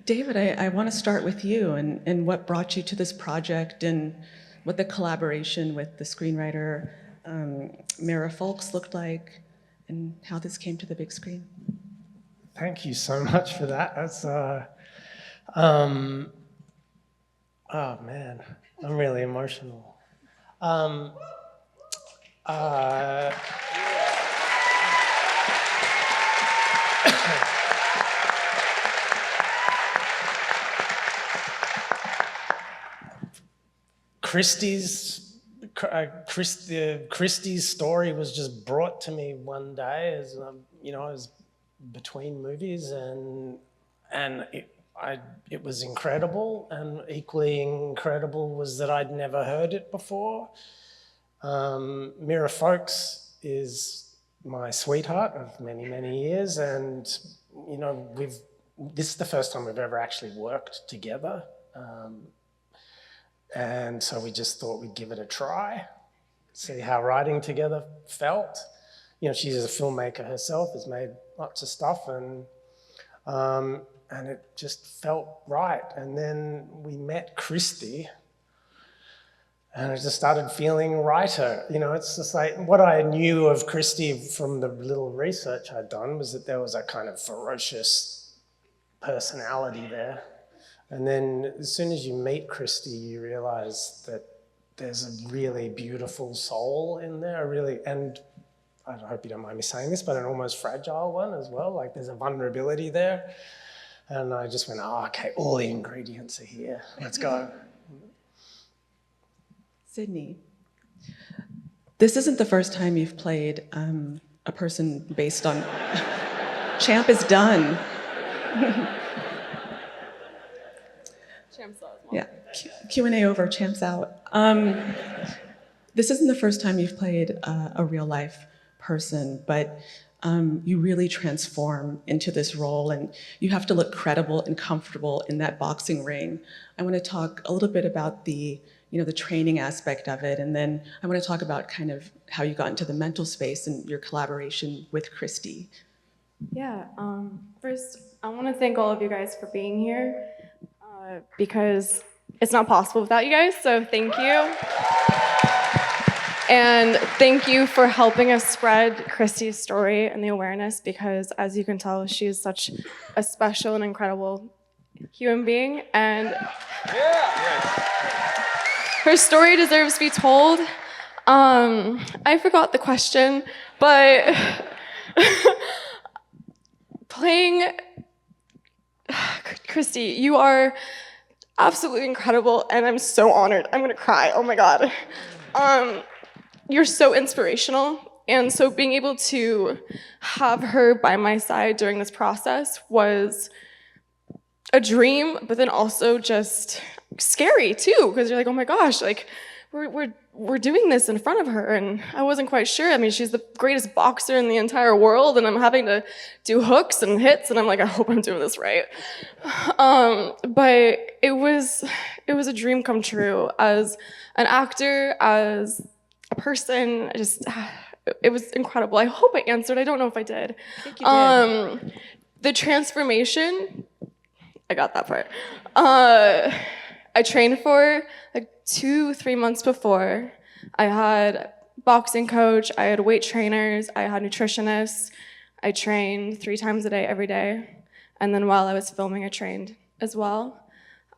David, I want to start with you and what brought you to this project and what the collaboration with the screenwriter Mira Folks looked like and how this came to the big screen. Thank you so much for that. That's, oh man, I'm really emotional. Christy's story was just brought to me one day as you know, I was between movies, and it was incredible, and equally incredible was that I'd never heard it before. Mira Folks is my sweetheart of many, many years, and you know, this is the first time we've ever actually worked together. And so we just thought we'd give it a try, see how writing together felt. You know, she's a filmmaker herself, has made lots of stuff, and it just felt right. And then we met Christy, and I just started feeling righter. You know, it's just like what I knew of Christy from the little research I'd done was that there was a kind of ferocious personality there. And then as soon as you meet Christy, you realize that there's a really beautiful soul in there, and I hope you don't mind me saying this, but an almost fragile one as well. Like there's a vulnerability there. And I just went, oh, okay, all the ingredients are here. Let's go. Sydney, this isn't the first time you've played a person based on... Champ is done. Champ's out as well. Yeah, Q&A over, Champ's out. This isn't the first time you've played a real life person, but you really transform into this role, and you have to look credible and comfortable in that boxing ring. I want to talk a little bit about the training aspect of it, and then I want to talk about kind of how you got into the mental space and your collaboration with Christy. Yeah, first, I want to thank all of you guys for being here, because it's not possible without you guys, so thank you. And thank you for helping us spread Christy's story and the awareness, because as you can tell, she is such a special and incredible human being, and her story deserves to be told. I forgot the question, but playing Christy, you are absolutely incredible, and I'm so honored. I'm gonna cry, oh my God. You're so inspirational, and so being able to have her by my side during this process was a dream, but then also just scary too, because you're like, oh my gosh, like we're doing this in front of her, and I wasn't quite sure. I mean, she's the greatest boxer in the entire world, and I'm having to do hooks and hits, and I'm like, I hope I'm doing this right. But it was a dream come true as an actor, as a person. It was incredible. I hope I answered. I don't know if I did. I think you did. The transformation, I got that part. I trained for like 2-3 months before. I had boxing coach, I had weight trainers, I had nutritionists. I trained 3 times a day, every day. And then while I was filming, I trained as well.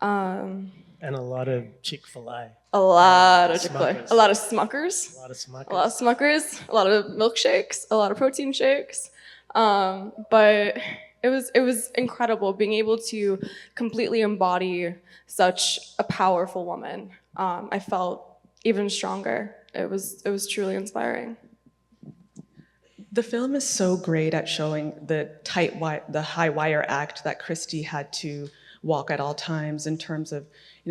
And a lot of Chick-fil-A. A lot of Chick-fil-A. A lot of Smuckers. A lot of Smuckers. A lot of Smuckers. A lot of milkshakes. A lot of protein shakes. But it was incredible being able to completely embody such a powerful woman. I felt even stronger. It was truly inspiring. The film is so great at showing the high wire act that Christy had to walk at all times in terms of,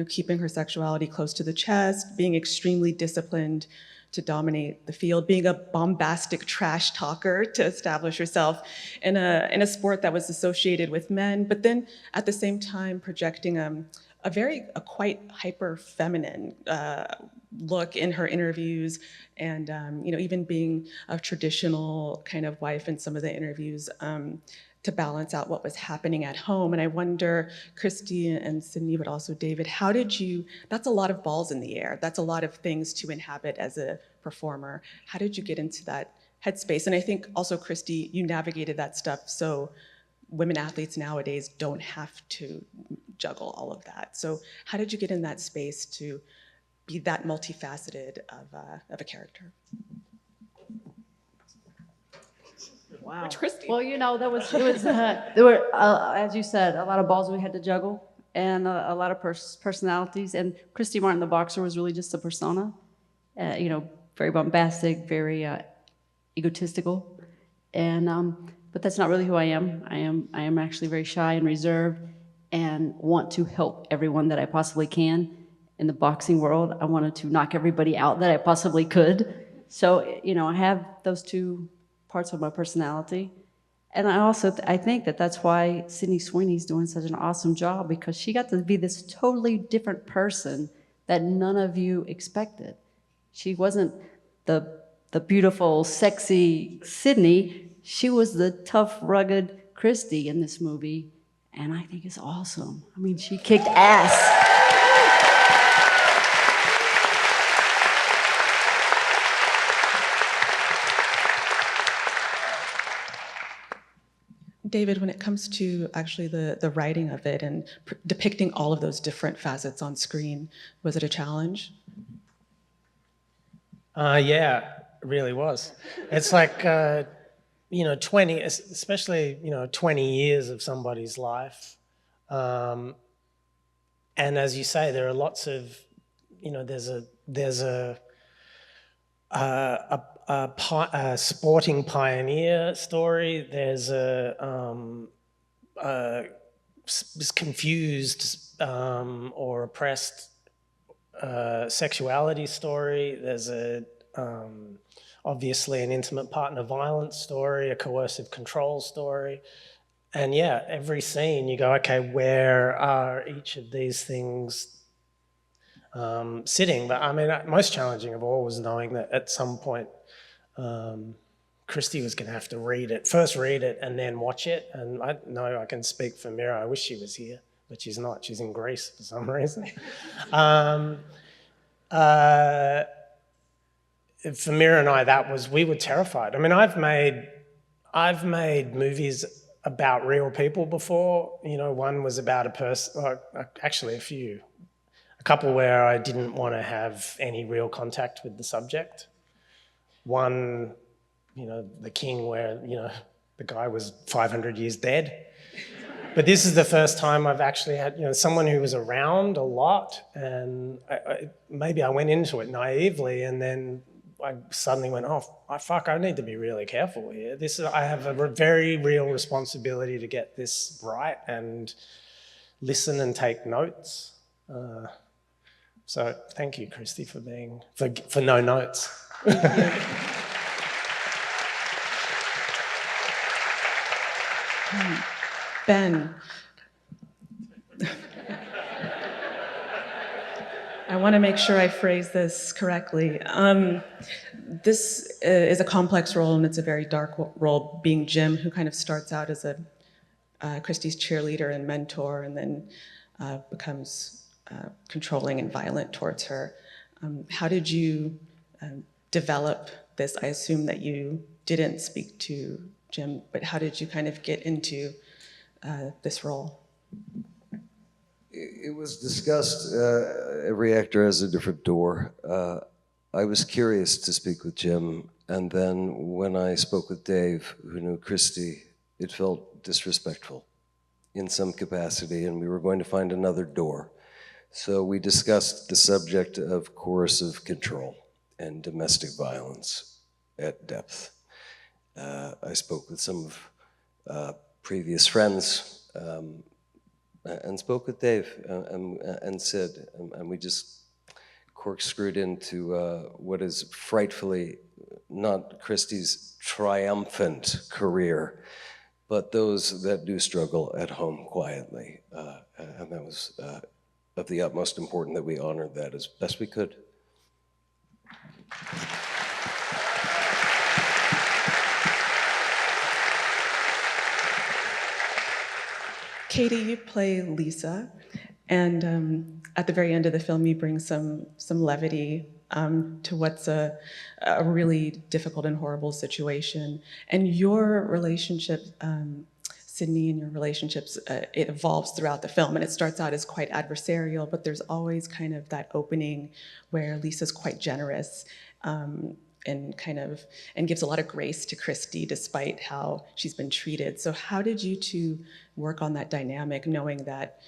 keeping her sexuality close to the chest, being extremely disciplined to dominate the field, being a bombastic trash talker to establish herself in a sport that was associated with men, but then at the same time projecting a quite hyper feminine look in her interviews, and even being a traditional kind of wife in some of the interviews. to balance out what was happening at home. And I wonder, Christy and Sydney, but also David, how did you, that's a lot of balls in the air. That's a lot of things to inhabit as a performer. How did you get into that headspace? And I think also, Christy, you navigated that stuff so women athletes nowadays don't have to juggle all of that. So how did you get in that space to be that multifaceted of a character? Wow. Which Christy? Well, you know, there were, as you said, a lot of balls we had to juggle, and a lot of personalities. And Christy Martin, the boxer, was really just a persona. You know, very bombastic, very egotistical, and but that's not really who I am. I am actually very shy and reserved, and want to help everyone that I possibly can. In the boxing world, I wanted to knock everybody out that I possibly could. So, you know, I have those two parts of my personality. And I think that that's why Sydney Sweeney's doing such an awesome job, because she got to be this totally different person that none of you expected. She wasn't the beautiful, sexy Sydney. She was the tough, rugged Christy in this movie. And I think it's awesome. I mean, she kicked ass. David, when it comes to actually the writing of it and depicting all of those different facets on screen, was it a challenge? Yeah, it really was. It's like, 20, especially, 20 years of somebody's life. And as you say, there are lots of, there's a sporting pioneer story. There's this confused or oppressed sexuality story. There's obviously an intimate partner violence story, a coercive control story. And yeah, every scene you go, okay, where are each of these things sitting? But I mean, most challenging of all was knowing that at some point Christy was going to have to first read it and then watch it. And I know I can speak for Mira. I wish she was here, but she's not. She's in Greece for some reason. For Mira and I, we were terrified. I mean, I've made movies about real people before. One was about a person, actually a few. A couple where I didn't want to have any real contact with the subject. One, The King, where, the guy was 500 years dead. But this is the first time I've actually had, someone who was around a lot, and maybe I went into it naively, and then I suddenly went, oh, fuck, I need to be really careful here. I have a very real responsibility to get this right and listen and take notes. So thank you, Christy, for no notes. Ben, I want to make sure I phrase this correctly. This is a complex role, and it's a very dark role, being Jim, who kind of starts out as Christy's cheerleader and mentor, and then becomes controlling and violent towards her. How did you develop this? I assume that you didn't speak to Jim, but how did you kind of get into this role? It was discussed. Every actor has a different door. I was curious to speak with Jim, and then when I spoke with Dave, who knew Christy, it felt disrespectful in some capacity, and we were going to find another door. So we discussed the subject of coercive control and domestic violence at depth. I spoke with some of previous friends and spoke with Dave and Sid, and we just corkscrewed into what is frightfully not Christy's triumphant career, but those that do struggle at home quietly. And that was of the utmost importance that we honored that as best we could. Katy, you play Lisa, and at the very end of the film, you bring some levity to what's a really difficult and horrible situation. And your relationship, Sydney, and your relationships, it evolves throughout the film, and it starts out as quite adversarial, but there's always kind of that opening where Lisa's quite generous. And gives a lot of grace to Christy despite how she's been treated. So how did you two work on that dynamic, knowing that,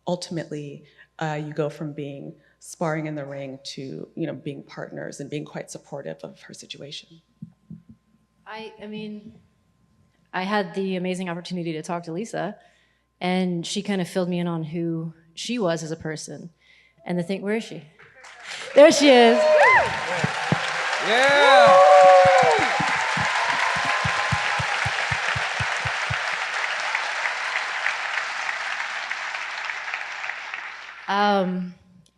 ultimately you go from being sparring in the ring to, being partners and being quite supportive of her situation? I mean, I had the amazing opportunity to talk to Lisa, and she kind of filled me in on who she was as a person. And the thing, where is she? There she is. Yeah!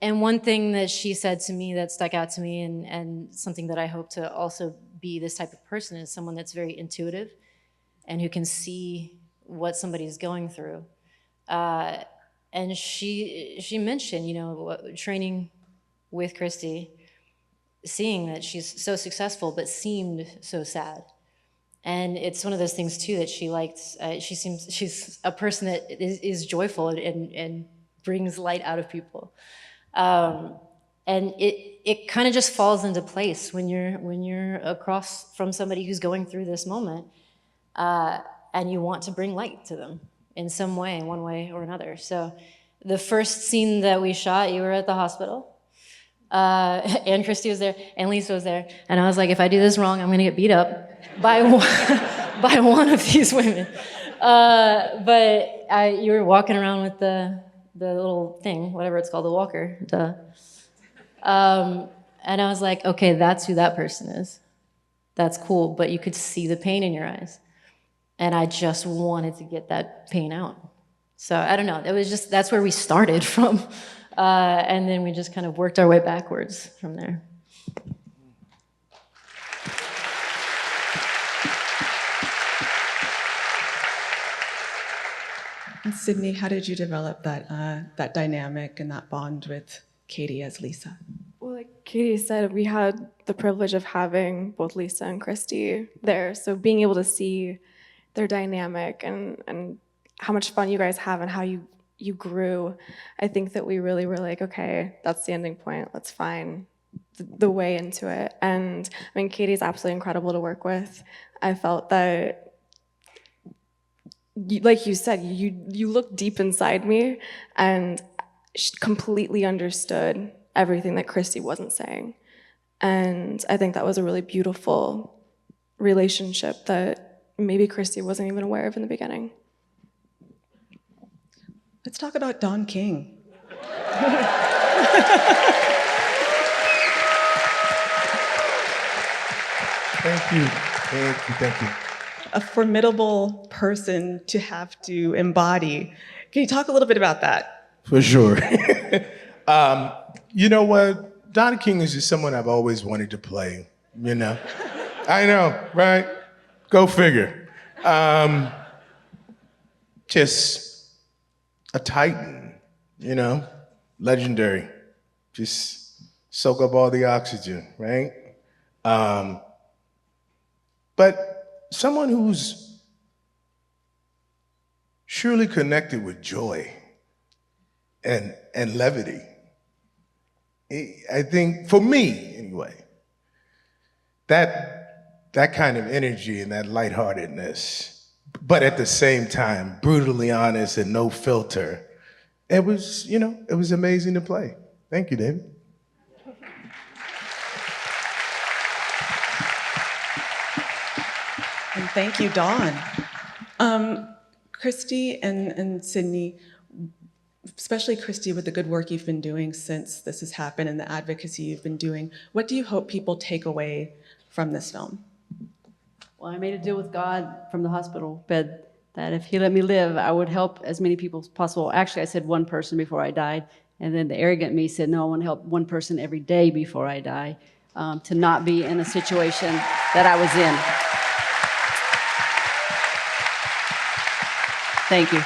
And one thing that she said to me that stuck out to me, and something that I hope to also be this type of person, is someone that's very intuitive and who can see what somebody's going through. And she mentioned, training with Christy, seeing that she's so successful but seemed so sad. And it's one of those things too that she liked. She's a person that is joyful and brings light out of people. And it kind of just falls into place when you're across from somebody who's going through this moment, and you want to bring light to them in some way, in one way or another. So the first scene that we shot, you were at the hospital. And Christy was there, and Lisa was there, and I was like, if I do this wrong, I'm gonna get beat up by one of these women. But you were walking around with the little thing, whatever it's called, the walker, duh. And I was like, okay, that's who that person is. That's cool, but you could see the pain in your eyes. And I just wanted to get that pain out. So I don't know, that's where we started from. And then we just kind of worked our way backwards from there. And Sydney, how did you develop that dynamic and that bond with Katy as Lisa? Well, like Katy said, we had the privilege of having both Lisa and Christy there. So being able to see their dynamic and how much fun you guys have and how you grew, I think that we really were like, okay, that's the ending point. Let's find the way into it. And I mean, Katy's absolutely incredible to work with. I felt that, like you said, you looked deep inside me and she completely understood everything that Christy wasn't saying. And I think that was a really beautiful relationship that maybe Christy wasn't even aware of in the beginning. Let's talk about Don King. Thank you. A formidable person to have to embody. Can you talk a little bit about that? For sure. You know what? Don King is just someone I've always wanted to play, I know, right? Go figure. Just a titan, legendary. Just soak up all the oxygen, right? But someone who's surely connected with joy and levity. I think, for me anyway, that kind of energy and that lightheartedness, but at the same time, brutally honest and no filter. It was, it was amazing to play. Thank you, David. And thank you, Dawn. Christy and Sydney, especially Christy, with the good work you've been doing since this has happened and the advocacy you've been doing, what do you hope people take away from this film? Well, I made a deal with God from the hospital bed that if he let me live, I would help as many people as possible. Actually, I said one person before I died, and then the arrogant me said, no, I want to help one person every day before I die, to not be in a situation that I was in. Thank you.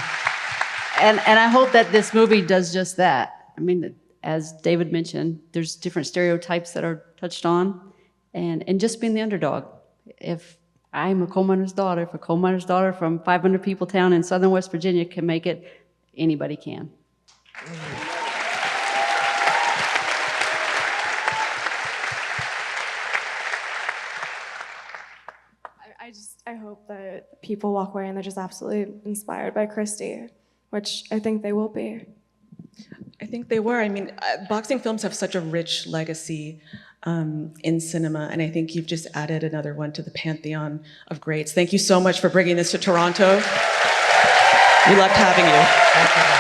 And I hope that this movie does just that. I mean, as David mentioned, there's different stereotypes that are touched on, and just being the underdog. If I'm a coal miner's daughter, if a coal miner's daughter from 500 people town in southern West Virginia can make it, anybody can. I hope that people walk away and they're just absolutely inspired by Christy, which I think they will be. I think they were. I mean, boxing films have such a rich legacy in cinema, and I think you've just added another one to the pantheon of greats. Thank you so much for bringing this to Toronto. We loved having you.